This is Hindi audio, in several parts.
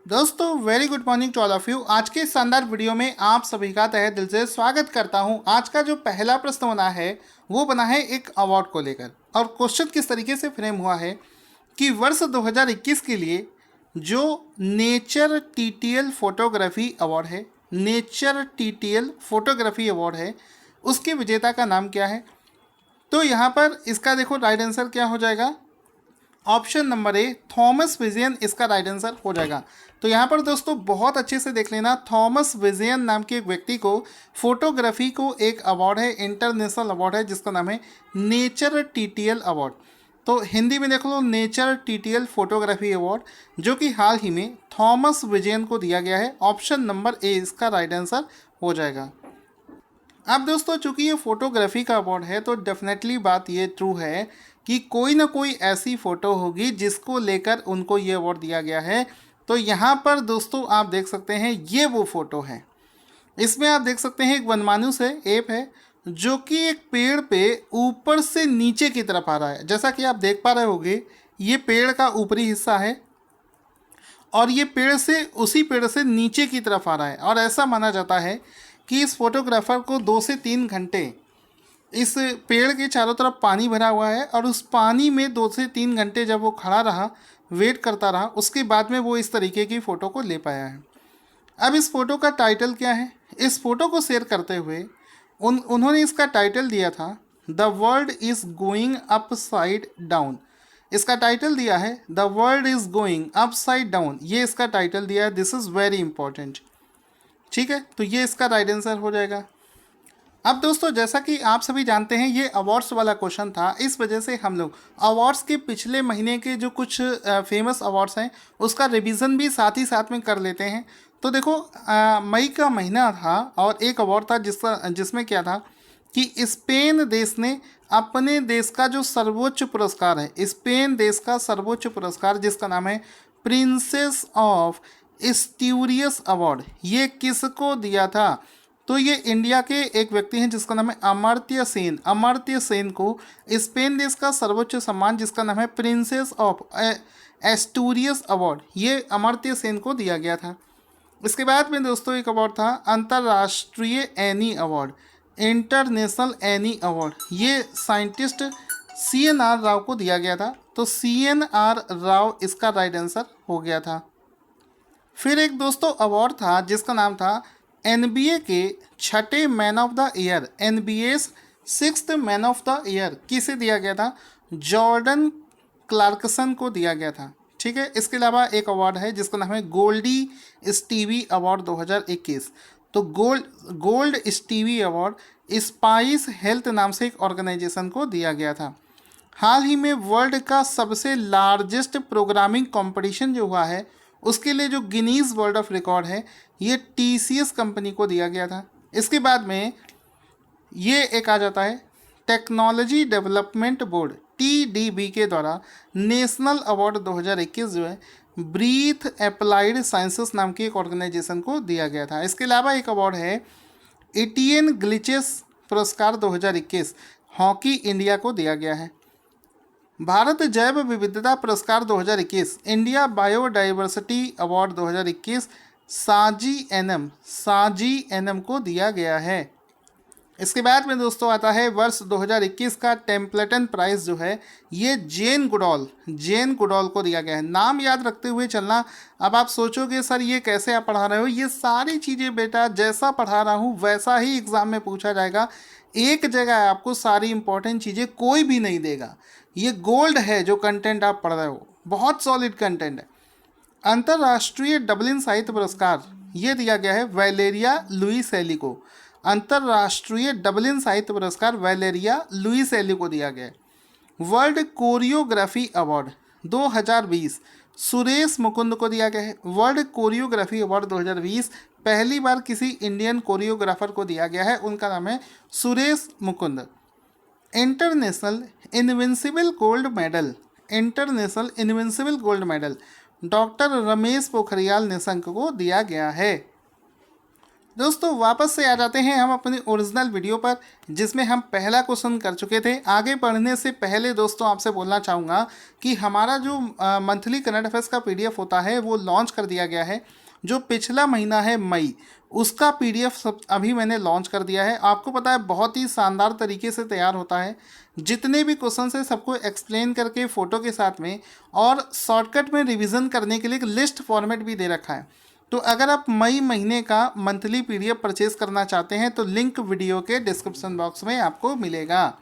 दोस्तों very good morning to all of you. आज के इस शानदार वीडियो में आप सभी का तहे दिल से स्वागत करता हूं। आज का जो पहला प्रश्न बना है वो बना है एक अवार्ड को लेकर, और क्वेश्चन किस तरीके से फ्रेम हुआ है कि वर्ष 2021 के लिए जो नेचर टीटीएल फोटोग्राफी अवार्ड है, नेचर टीटीएल फोटोग्राफी अवार्ड है, उसके विजेता का नाम क्या है। तो यहाँ पर इसका देखो राइट आंसर क्या हो जाएगा। ऑप्शन नंबर ए थॉमस विजयन इसका राइट आंसर हो जाएगा। तो यहाँ पर दोस्तों बहुत अच्छे से देख लेना, थॉमस विजयन नाम के एक व्यक्ति को फोटोग्राफी को एक अवार्ड है, इंटरनेशनल अवार्ड है, जिसका नाम है नेचर टीटीएल अवार्ड। तो हिंदी में देख लो नेचर टीटीएल फोटोग्राफी अवार्ड, जो कि हाल ही में थॉमस विजयन को दिया गया है। ऑप्शन नंबर ए इसका राइट आंसर हो जाएगा। अब दोस्तों चूंकि ये फोटोग्राफी का अवार्ड है तो डेफिनेटली बात ये ट्रू है कि कोई ना कोई ऐसी फ़ोटो होगी जिसको लेकर उनको ये अवार्ड दिया गया है। तो यहाँ पर दोस्तों आप देख सकते हैं ये वो फ़ोटो है। इसमें आप देख सकते हैं एक वनमानुष है, एप है, जो कि एक पेड़ पे ऊपर से नीचे की तरफ आ रहा है। जैसा कि आप देख पा रहे होंगे ये पेड़ का ऊपरी हिस्सा है और ये पेड़ से उसी पेड़ से नीचे की तरफ आ रहा है। और ऐसा माना जाता है कि इस फोटोग्राफर को 2 से 3 घंटे इस पेड़ के चारों तरफ पानी भरा हुआ है, और उस पानी में 2 से 3 घंटे जब वो खड़ा रहा, वेट करता रहा, उसके बाद में वो इस तरीके की फ़ोटो को ले पाया है। अब इस फ़ोटो का टाइटल क्या है। इस फ़ोटो को शेयर करते हुए उन्होंने इसका टाइटल दिया था the world is going upside down. इसका टाइटल दिया है the world is going upside down, ये इसका टाइटल दिया है। This is very important. ठीक है, तो ये इसका राइट आंसर हो जाएगा। अब दोस्तों जैसा कि आप सभी जानते हैं ये अवार्ड्स वाला क्वेश्चन था, इस वजह से हम लोग अवार्ड्स के पिछले महीने के जो कुछ फेमस अवार्ड्स हैं उसका रिवीजन भी साथ ही साथ में कर लेते हैं। तो देखो मई का महीना था और एक अवार्ड था जिसमें क्या था कि स्पेन देश ने अपने देश का जो सर्वोच्च पुरस्कार है, स्पेन देश का सर्वोच्च पुरस्कार जिसका नाम है प्रिंसेस ऑफ एस्टूरियस अवार्ड, ये किसको दिया था। तो ये इंडिया के एक व्यक्ति हैं जिसका नाम है अमर्त्य सेन। अमर्त्य सेन को स्पेन देश का सर्वोच्च सम्मान जिसका नाम है प्रिंसेस ऑफ एस्टूरियस अवार्ड, ये अमर्त्य सेन को दिया गया था। इसके बाद में दोस्तों एक अवार्ड था अंतर्राष्ट्रीय any award, international any award, ये साइंटिस्ट CNR राव को दिया गया था। तो CNR राव इसका राइट आंसर हो गया था। फिर एक दोस्तों अवार्ड था जिसका नाम था NBA के छठे man of the year, NBA 6th man of the year किसे दिया गया था, जॉर्डन क्लार्कसन को दिया गया था। ठीक है, इसके अलावा एक अवार्ड है जिसका नाम है गोल्डी स्टीवी अवार्ड 2021। तो gold Stevie award spice health नाम से एक ऑर्गेनाइजेशन को दिया गया था। हाल ही में वर्ल्ड का सबसे लार्जेस्ट प्रोग्रामिंग कंपटीशन जो हुआ है उसके लिए जो गिनीज वर्ल्ड ऑफ रिकॉर्ड है ये TCS कंपनी को दिया गया था। इसके बाद में ये एक आ जाता है टेक्नोलॉजी डेवलपमेंट बोर्ड TDB के द्वारा नेशनल अवार्ड 2021 जो है ब्रीथ अप्लाइड साइंसेस नाम की एक ऑर्गेनाइजेशन को दिया गया था। इसके अलावा एक अवार्ड है एटियन ग्लिचेस पुरस्कार 2021, हॉकी इंडिया को दिया गया है। भारत जैव विविधता पुरस्कार 2021, इंडिया बायोडाइवर्सिटी अवार्ड 2021 साजी एनम को दिया गया है। इसके बाद में दोस्तों आता है वर्ष 2021 का टेम्पलेटन प्राइज़ जो है ये जेन गुडॉल को दिया गया है। नाम याद रखते हुए चलना। अब आप सोचोगे सर ये कैसे आप पढ़ा रहे हो, ये सारी चीज़ें बेटा जैसा पढ़ा रहा हूँ वैसा ही एग्ज़ाम में पूछा जाएगा। एक जगह आपको सारी इंपॉर्टेंट चीज़ें कोई भी नहीं देगा। ये गोल्ड है जो कंटेंट आप पढ़ रहे हो, बहुत सॉलिड कंटेंट है। अंतर्राष्ट्रीय डबलिन साहित्य पुरस्कार ये दिया गया है वैलेरिया लुइस एली को। अंतर्राष्ट्रीय डबलिन साहित्य पुरस्कार वैलेरिया लुइस एली को दिया गया है। World choreography award 2020 Suresh Mukund को दिया गया है। वर्ल्ड कोरियोग्राफी अवार्ड 2020 पहली बार किसी इंडियन कोरियोग्राफर को दिया गया है, उनका नाम है Suresh Mukund. International invincible gold medal doctor Ramesh Pokhriyal Nishank को दिया गया है। दोस्तों वापस से आ जाते हैं हम अपने ओरिजिनल वीडियो पर, जिसमें हम पहला क्वेश्चन कर चुके थे। आगे बढ़ने से पहले दोस्तों आपसे बोलना चाहूँगा कि हमारा जो मंथली करंट अफेयर्स का पीडीएफ होता है वो लॉन्च कर दिया गया है। जो पिछला महीना है मई, उसका पीडीएफ सब अभी मैंने लॉन्च कर दिया है। आपको पता है बहुत ही शानदार तरीके से तैयार होता है। जितने भी क्वेश्चन है सबको एक्सप्लेन करके फ़ोटो के साथ में, और शॉर्टकट में रिवीजन करने के लिए एक लिस्ट फॉर्मेट भी दे रखा है। तो अगर आप मई महीने का मंथली पीडीएफ परचेज करना चाहते हैं तो लिंक वीडियो के डिस्क्रिप्शन बॉक्स में आपको मिलेगा।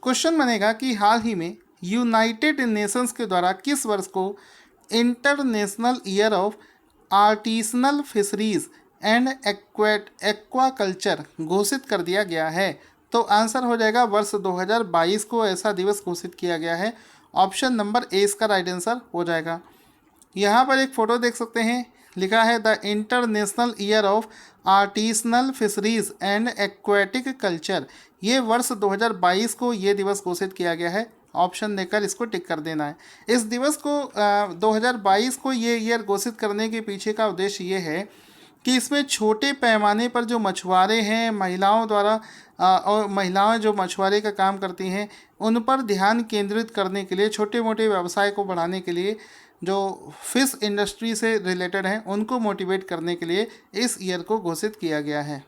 क्वेश्चन बनेगा कि हाल ही में यूनाइटेड नेशंस के द्वारा किस वर्ष को international year of artisanal fisheries and aquaculture घोषित कर दिया गया है? तो आंसर हो जाएगा वर्ष 2022 को ऐसा दिवस घोषित किया गया है। ऑप्शन नंबर ए इसका राइट आंसर हो जाएगा। यहाँ पर एक फ़ोटो देख सकते हैं, लिखा है the international year of artisanal fisheries and aquatic culture. ये वर्ष 2022 को ये दिवस घोषित किया गया है। ऑप्शन देकर इसको टिक कर देना है। इस दिवस को 2022 को ये ईयर घोषित करने के पीछे का उद्देश्य ये है कि इसमें छोटे पैमाने पर जो मछुआरे हैं, महिलाओं द्वारा और महिलाएं जो मछुआरे का काम करती हैं, उन पर ध्यान केंद्रित करने के लिए, छोटे मोटे व्यवसाय को बढ़ाने के लिए, जो फिश इंडस्ट्री से रिलेटेड हैं उनको मोटिवेट करने के लिए इस ईयर को घोषित किया गया है।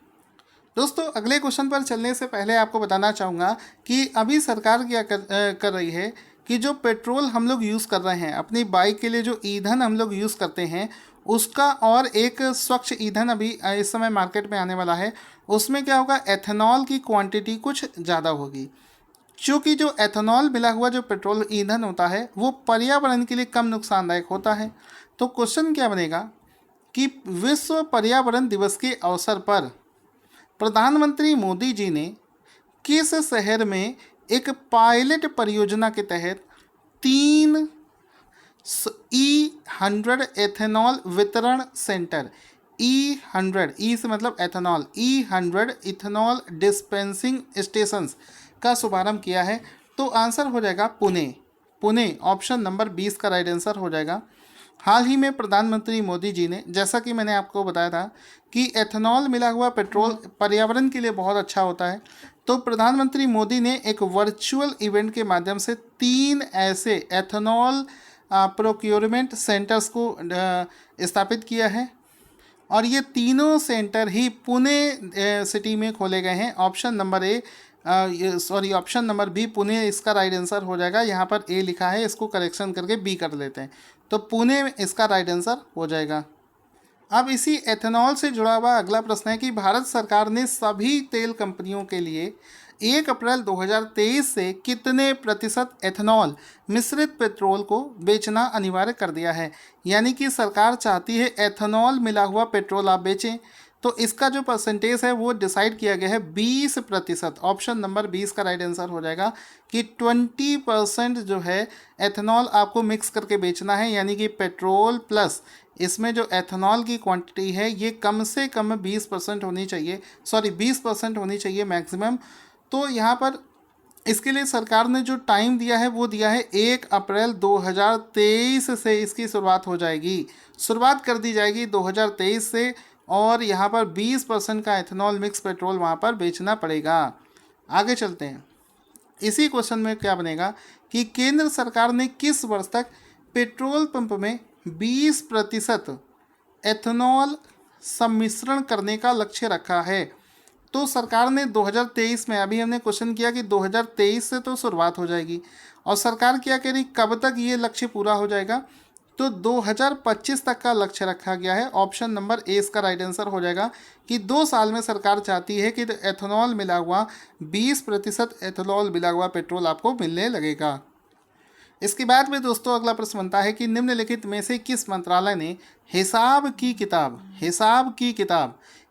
दोस्तों अगले क्वेश्चन पर चलने से पहले आपको बताना चाहूँगा कि अभी सरकार क्या कर रही है कि जो पेट्रोल हम लोग यूज़ कर रहे हैं अपनी बाइक के लिए, जो ईंधन हम लोग यूज़ करते हैं, उसका और एक स्वच्छ ईंधन अभी इस समय मार्केट में आने वाला है। उसमें क्या होगा, एथेनॉल की क्वांटिटी कुछ ज़्यादा होगी। क्योंकि जो एथेनॉल मिला हुआ जो पेट्रोल ईंधन होता है वो पर्यावरण के लिए कम नुकसानदायक होता है। तो क्वेश्चन क्या बनेगा कि विश्व पर्यावरण दिवस के अवसर पर प्रधानमंत्री मोदी जी ने किस शहर में एक पायलट परियोजना के तहत 3 E100 एथेनॉल वितरण सेंटर, E100, ई से मतलब ethanol, E100 ethanol dispensing stations का शुभारंभ किया है? तो आंसर हो जाएगा पुणे। पुणे ऑप्शन नंबर 20 का राइट आंसर हो जाएगा। हाल ही में प्रधानमंत्री मोदी जी ने, जैसा कि मैंने आपको बताया था कि एथेनॉल मिला हुआ पेट्रोल पर्यावरण के लिए बहुत अच्छा होता है, तो प्रधानमंत्री मोदी ने एक वर्चुअल इवेंट के माध्यम से 3 ऐसे एथेनॉल प्रोक्योरमेंट सेंटर्स को स्थापित किया है, और ये तीनों सेंटर ही पुणे सिटी में खोले गए हैं। Option number A option number B Pune इसका राइट आंसर हो जाएगा। यहाँ पर ए लिखा है, इसको करेक्शन करके बी कर लेते हैं, तो पुणे इसका राइट आंसर हो जाएगा। अब इसी एथेनॉल से जुड़ा हुआ अगला प्रश्न है कि भारत सरकार ने सभी तेल कंपनियों के लिए 1 अप्रैल 2023 से कितने प्रतिशत एथेनॉल मिश्रित पेट्रोल को बेचना अनिवार्य कर दिया है? यानी कि सरकार चाहती है एथेनॉल मिला हुआ पेट्रोल आप बेचें, तो इसका जो परसेंटेज है वो डिसाइड किया गया है 20%। ऑप्शन नंबर 20 का राइट आंसर हो जाएगा कि 20% जो है एथेनॉल आपको मिक्स करके बेचना है, यानी कि पेट्रोल प्लस इसमें जो एथेनॉल की क्वांटिटी है ये कम से कम 20% होनी चाहिए, 20% होनी चाहिए मैक्सिमम। तो यहाँ पर इसके लिए सरकार ने जो टाइम दिया है वो दिया है 1 अप्रैल 2023 से इसकी शुरुआत हो जाएगी, शुरुआत कर दी जाएगी 2023 से, और यहाँ पर 20% का एथेनॉल मिक्स पेट्रोल वहाँ पर बेचना पड़ेगा। आगे चलते हैं। इसी क्वेश्चन में क्या बनेगा कि केंद्र सरकार ने किस वर्ष तक पेट्रोल पंप में 20% एथेनॉल सम्मिश्रण करने का लक्ष्य रखा है? तो सरकार ने 2023 में, अभी हमने क्वेश्चन किया कि 2023 से तो शुरुआत हो जाएगी, और सरकार क्या कह रही, कब तक ये लक्ष्य पूरा हो जाएगा? तो 2025 तक का लक्ष्य रखा गया है। ऑप्शन नंबर ए इसका राइट आंसर हो जाएगा कि 2 साल में सरकार चाहती है कि एथेनॉल मिला हुआ 20% एथेनॉल मिला हुआ पेट्रोल आपको मिलने लगेगा। इसके बाद में दोस्तों अगला प्रश्न बनता है कि निम्नलिखित में से किस मंत्रालय ने हिसाब की किताब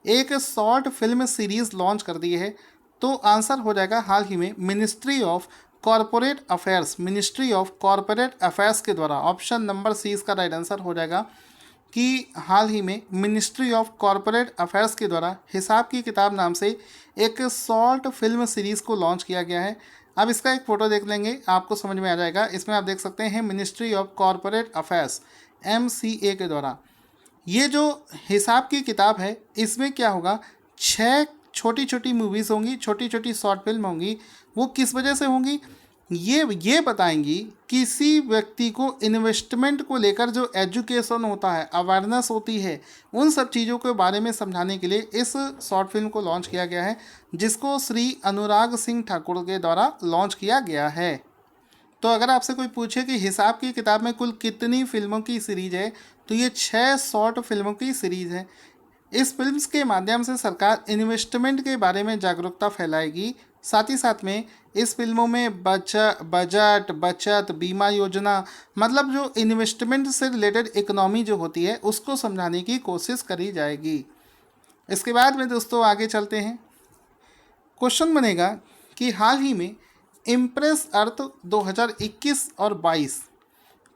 एक शॉर्ट फिल्म सीरीज लॉन्च कर दी है? तो आंसर हो जाएगा हाल ही में मिनिस्ट्री ऑफ कॉरपोरेट अफेयर्स के द्वारा। ऑप्शन नंबर सी इसका राइट आंसर हो जाएगा कि हाल ही में मिनिस्ट्री ऑफ कॉरपोरेट अफेयर्स के द्वारा हिसाब की किताब नाम से एक शॉर्ट फिल्म सीरीज़ को लॉन्च किया गया है। अब इसका एक फ़ोटो देख लेंगे, आपको समझ में आ जाएगा। इसमें आप देख सकते हैं ministry of corporate affairs MCA के द्वारा ये जो हिसाब की किताब है इसमें क्या होगा, 6 छोटी छोटी मूवीज़ होंगी, छोटी छोटी शॉर्ट फिल्म होंगी। वो किस वजह से होंगी, ये बताएंगी किसी व्यक्ति को इन्वेस्टमेंट को लेकर जो एजुकेशन होता है, अवेयरनेस होती है, उन सब चीज़ों के बारे में समझाने के लिए इस शॉर्ट फिल्म को लॉन्च किया गया है, जिसको श्री अनुराग सिंह ठाकुर के द्वारा लॉन्च किया गया है। तो अगर आपसे कोई पूछे कि हिसाब की किताब में कुल कितनी फिल्मों की सीरीज है, तो ये 6 शॉर्ट फिल्मों की सीरीज है। इस फिल्म्स के माध्यम से सरकार इन्वेस्टमेंट के बारे में जागरूकता फैलाएगी। साथ ही साथ में इस फिल्मों में बजट, बचत, बीमा योजना, मतलब जो इन्वेस्टमेंट से रिलेटेड इकोनॉमी जो होती है उसको समझाने की कोशिश करी जाएगी। इसके बाद में दोस्तों आगे चलते हैं। क्वेश्चन बनेगा कि हाल ही में इम्प्रेस अर्थ 2021 और 22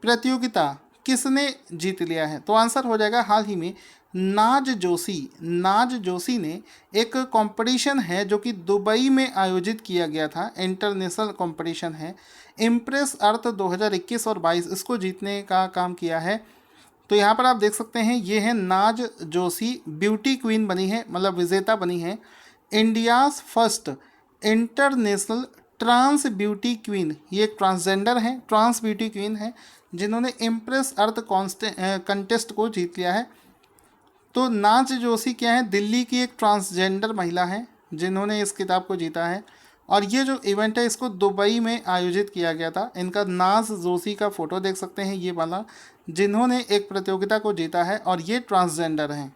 प्रतियोगिता किसने जीत लिया है, तो आंसर हो जाएगा हाल ही में नाज जोशी ने एक कंपटीशन है जो कि दुबई में आयोजित किया गया था, इंटरनेशनल कंपटीशन है, इम्प्रेस अर्थ 2021 और 22 इसको जीतने का काम किया है। तो यहाँ पर आप देख सकते हैं ये है नाज जोशी, ब्यूटी क्वीन बनी है, मतलब विजेता बनी है। India's first international trans beauty queen, ये एक ट्रांसजेंडर हैं, ट्रांस ब्यूटी क्वीन है जिन्होंने इम्प्रेस अर्थ कंटेस्ट को जीत लिया है। तो नाज जोशी क्या है, दिल्ली की एक ट्रांसजेंडर महिला है जिन्होंने इस किताब को जीता है। और ये जो इवेंट है इसको दुबई में आयोजित किया गया था। इनका नाज जोशी का फ़ोटो देख सकते हैं, ये वाला, जिन्होंने एक प्रतियोगिता को जीता है और ये ट्रांसजेंडर हैं।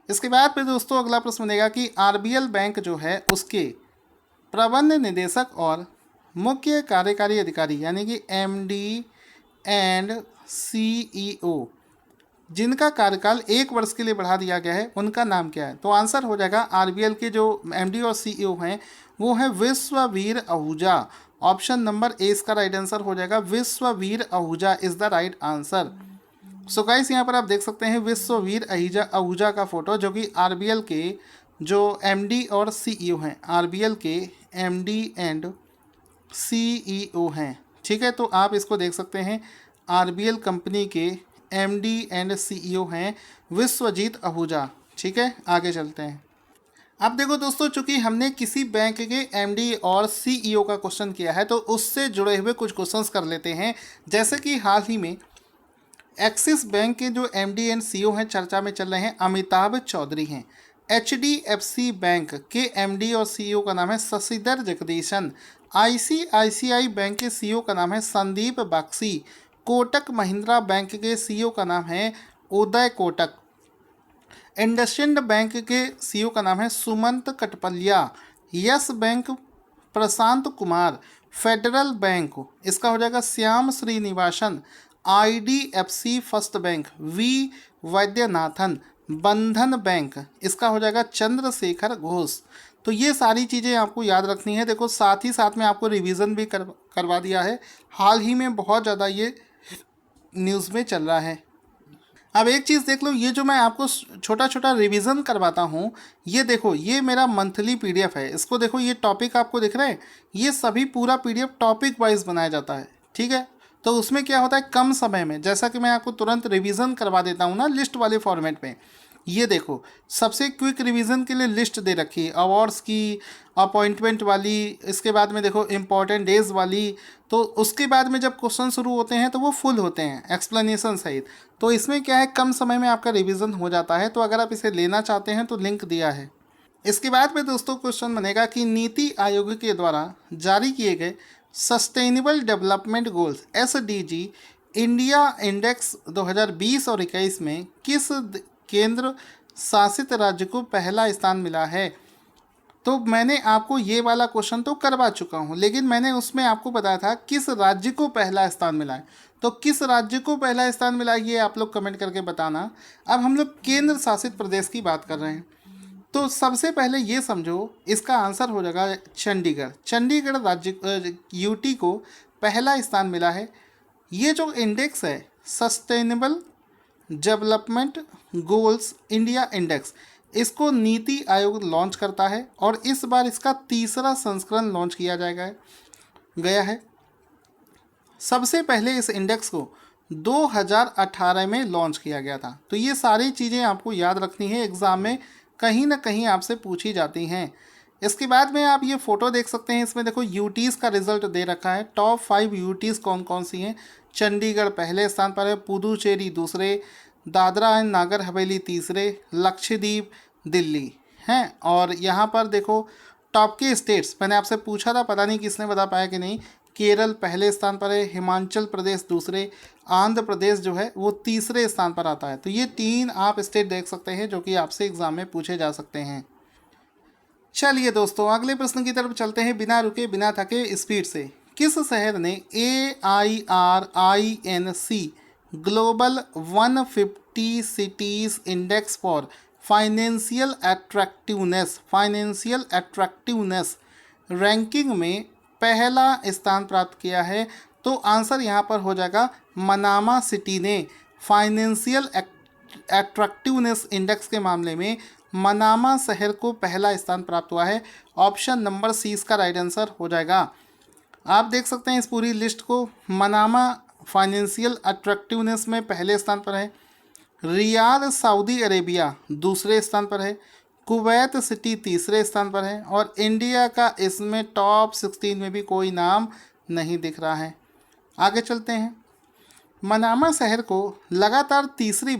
इसके बाद फिर दोस्तों अगला प्रश्न बनेगा कि आरबीएल बैंक जो है उसके प्रबंध निदेशक और मुख्य कार्यकारी अधिकारी यानी कि एमडी एंड सीईओ जिनका कार्यकाल 1 वर्ष के लिए बढ़ा दिया गया है उनका नाम क्या है, तो आंसर हो जाएगा आरबीएल के जो एमडी और सीईओ हैं वो है विश्ववीर आहूजा। ऑप्शन नंबर ए इसका राइट आंसर हो जाएगा, Vishwavir Ahuja is the right answer. So guys यहाँ पर आप देख सकते हैं विश्ववीर आहूजा का फोटो जो कि आरबीएल के जो एमडी और सीईओ हैं, आरबीएल के एमडी एंड सीईओ हैं। ठीक है, तो आप इसको देख सकते हैं, आरबीएल कंपनी के एमडी एंड सीईओ हैं विश्वजीत आहूजा। ठीक है, आगे चलते हैं। अब देखो दोस्तों, चूंकि हमने किसी बैंक के एमडी और सीईओ का क्वेश्चन किया है तो उससे जुड़े हुए कुछ क्वेश्चंस कर लेते हैं। जैसे कि हाल ही में एक्सिस बैंक के जो एमडी एंड सीईओ हैं चर्चा में चल रहे हैं, अमिताभ चौधरी हैं। एचडीएफसी बैंक के एमडी और सीईओ का नाम है शशिधर जगदीशन। आईसीआईसीआई बैंक के सीईओ का नाम है संदीप बख्शी। कोटक महिंद्रा बैंक के सीईओ का नाम है उदय कोटक। इंडसइंड बैंक के सीईओ का नाम है Sumant Kathpalia. Yes bank Prashant Kumar. Federal bank इसका हो जाएगा Shyam Srinivasan. IDFC first bank V Vaidyanathan. Bandhan bank इसका हो जाएगा चंद्रशेखर घोष। तो ये सारी चीज़ें आपको याद रखनी है। देखो साथ ही साथ में आपको रिवीजन भी करवा दिया है, हाल ही में बहुत ज़्यादा ये न्यूज़ में चल रहा है। अब एक चीज़ देख लो, ये जो मैं आपको छोटा छोटा रिवीजन करवाता हूँ, ये देखो ये मेरा मंथली पीडीएफ है। इसको देखो, ये टॉपिक आपको दिख रहे हैं, ये सभी पूरा पीडीएफ टॉपिक वाइज बनाया जाता है। ठीक है, तो उसमें क्या होता है कम समय में, जैसा कि मैं आपको तुरंत रिवीजन करवा देता हूँ ना लिस्ट वाले फॉर्मेट में। ये देखो सबसे क्विक रिवीजन के लिए लिस्ट दे रखी है, अवार्ड्स की, अपॉइंटमेंट वाली, इसके बाद में देखो इम्पॉर्टेंट डेज वाली। तो उसके बाद में जब क्वेश्चन शुरू होते हैं तो वो फुल होते हैं एक्सप्लेनेशन सहित। तो इसमें क्या है कम समय में आपका रिवीजन हो जाता है। तो अगर आप इसे लेना चाहते हैं तो लिंक दिया है। इसके बाद में दोस्तों क्वेश्चन बनेगा कि नीति आयोग के द्वारा जारी किए गए sustainable development goals SDG India index 2020 और 21 में किस केंद्र शासित राज्य को पहला स्थान मिला है। तो मैंने आपको ये वाला क्वेश्चन तो करवा चुका हूँ, लेकिन मैंने उसमें आपको बताया था किस राज्य को पहला स्थान मिला है। तो किस राज्य को पहला स्थान मिला ये आप लोग कमेंट करके बताना। अब हम लोग केंद्र शासित प्रदेश की बात कर रहे हैं, तो सबसे पहले ये समझो इसका आंसर हो जाएगा चंडीगढ़। चंडीगढ़ राज्य यूटी को पहला स्थान मिला है। ये जो इंडेक्स है sustainable development goals India index, इसको नीति आयोग लॉन्च करता है और इस बार इसका 3रा संस्करण लॉन्च किया गया है। सबसे पहले इस इंडेक्स को 2018 में लॉन्च किया गया था। तो ये सारी चीज़ें आपको याद रखनी है, एग्ज़ाम में कहीं ना कहीं आपसे पूछी जाती हैं। इसके बाद में आप ये फ़ोटो देख सकते हैं, इसमें देखो यूटीज़ का रिजल्ट दे रखा है। टॉप 5 यूटीज़ कौन कौन सी हैं। चंडीगढ़ पहले स्थान पर है, पुदुचेरी दूसरे, दादरा एंड नागर हवेली तीसरे, लक्षद्वीप, दिल्ली हैं। और यहाँ पर देखो टॉप के स्टेट्स, मैंने आपसे पूछा था, पता नहीं किसने बता पाया कि नहीं। केरल पहले स्थान पर है, हिमाचल प्रदेश दूसरे, आंध्र प्रदेश जो है वो तीसरे स्थान पर आता है। तो ये 3 आप स्टेट देख सकते हैं जो कि आपसे एग्जाम में पूछे जा सकते हैं। चलिए दोस्तों, अगले प्रश्न की तरफ चलते हैं बिना रुके बिना थके स्पीड से। किस शहर ने AIRINC global 150 cities index for financial attractiveness ranking में पहला स्थान प्राप्त किया है? तो आंसर यहाँ पर हो जाएगा मनामा सिटी ने। फाइनेंशियल एट्रैक्टिवनेस इंडेक्स के मामले में मनामा शहर को पहला स्थान प्राप्त हुआ है। ऑप्शन नंबर सी इसका राइट आंसर हो जाएगा। आप देख सकते हैं इस पूरी लिस्ट को। मनामा फाइनेंशियल अट्रैक्टिवनेस में पहले स्थान पर है, रियाद सऊदी अरेबिया दूसरे स्थान पर है, कुवैत सिटी तीसरे स्थान पर है, और इंडिया का इसमें टॉप 16 में भी कोई नाम नहीं दिख रहा है। आगे चलते हैं। मनामा शहर को लगातार तीसरे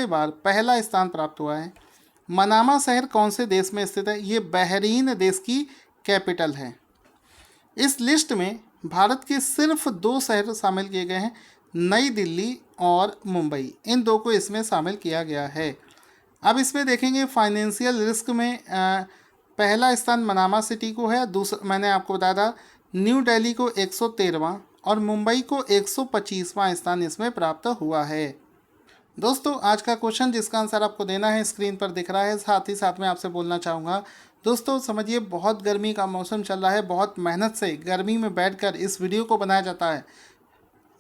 बार पहला स्थान प्राप्त हुआ है। मनामा शहर कौन से देश में स्थित है? ये बहरीन देश की कैपिटल है। इस लिस्ट में भारत के सिर्फ 2 शहर शामिल किए गए हैं, नई दिल्ली और मुंबई। इन 2 को इसमें शामिल किया गया है। अब इसमें देखेंगे फाइनेंशियल रिस्क में पहला स्थान मनामा सिटी को है। दूसरा मैंने आपको बताया था न्यू दिल्ली को 113वां और मुंबई को 125वां स्थान इसमें प्राप्त हुआ है। दोस्तों, आज का क्वेश्चन जिसका आंसर आपको देना है स्क्रीन पर दिख रहा है। साथ ही साथ मैं आपसे बोलना चाहूँगा दोस्तों, समझिए बहुत गर्मी का मौसम चल रहा है, बहुत मेहनत से गर्मी में बैठकर इस वीडियो को बनाया जाता है।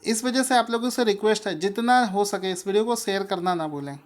इस वजह से आप लोगों से रिक्वेस्ट है, जितना हो सके इस वीडियो को शेयर करना ना भूलें।